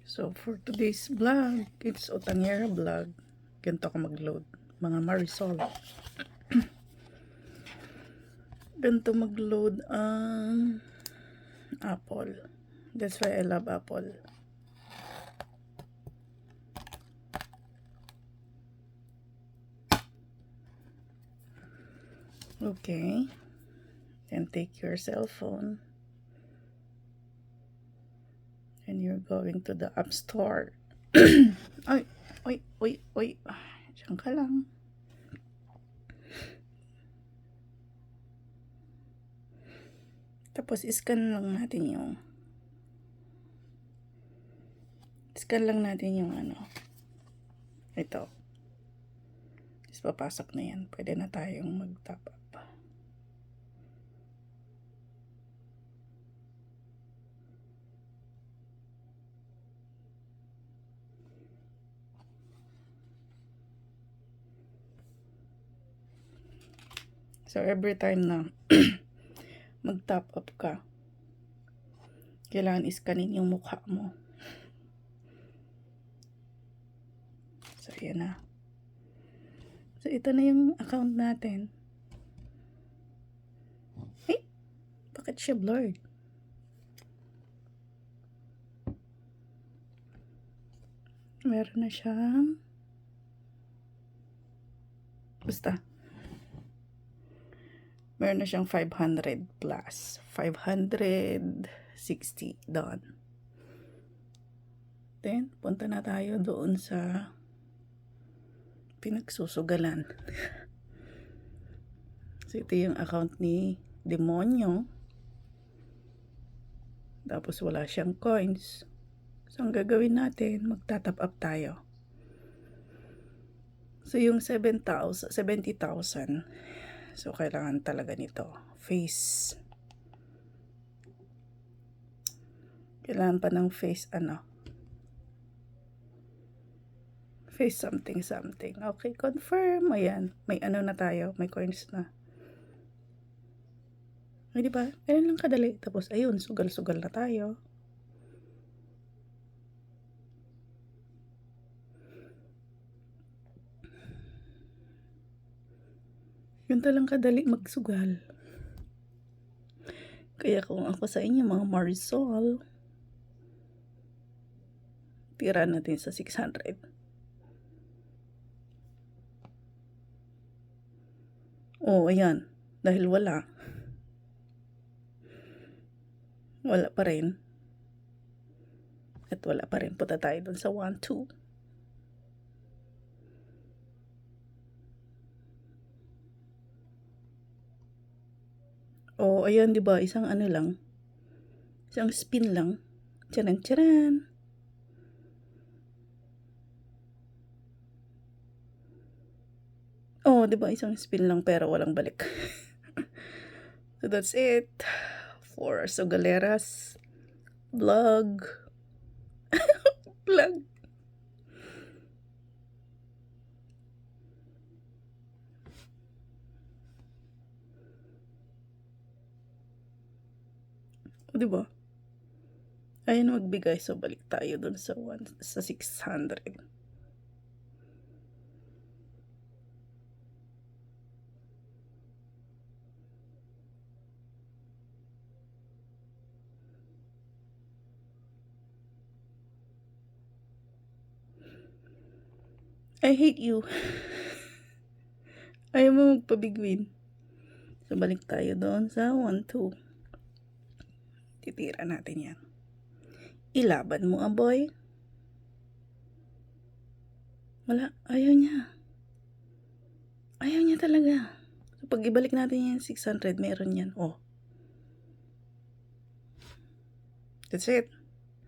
So for today's vlog, it's Otangera vlog. Ganito ako mag-load, mga Marisol. Ganito mag-load ang apple. That's why I love apple. Okay. Then take your cell phone. And you're going to the app store. Ay, oy. Diyan ka lang. Tapos, scan lang natin yung ano. Ito. Tapos, papasok na yan. Pwede na tayong mag-top up. So, every time na mag-top up ka, kailangan iskanin yung mukha mo. So, yan na. So, ito na yung account natin. Hey, bakit siya blurred? Meron na siyang meron na siyang 500 plus. 560 doon. Then, punta na tayo doon sa pinagsusugalan. So, ito yung account ni Demonyo. Tapos, wala siyang coins. So, ang gagawin natin, magta-top up tayo. So, yung 70,000, so, kailangan talaga nito. Face. Kailangan pa ng face, face something. Okay, confirm. Ayan. May ano na tayo. May coins na. Ay, diba? Ayan lang kadali. Tapos, ayun, sugal-sugal na tayo. Ganito lang kadali magsugal. Kaya kung ako sa inyo, mga Marisol, tira natin sa 600. Oh, ayan. Dahil wala pa rin. At wala pa rin. Punta tayo dun sa 1, 2. Oh, ayan, di ba? Isang ano lang. Isang spin lang. Charan. Oh, di ba? Isang spin lang pero walang balik. So that's it for Sugaleras vlog. Vlog. O, diba? Ayun magbigay. So, balik tayo dun sa 600. I hate you. Ayaw mo magpabigwin. So, balik tayo doon sa 1, 2. Titira natin yan. Ilaban mo, boy. Wala. Ayaw niya. Ayaw niya talaga. So, pag ibalik natin yan, 600, meron yan. Oh. That's it.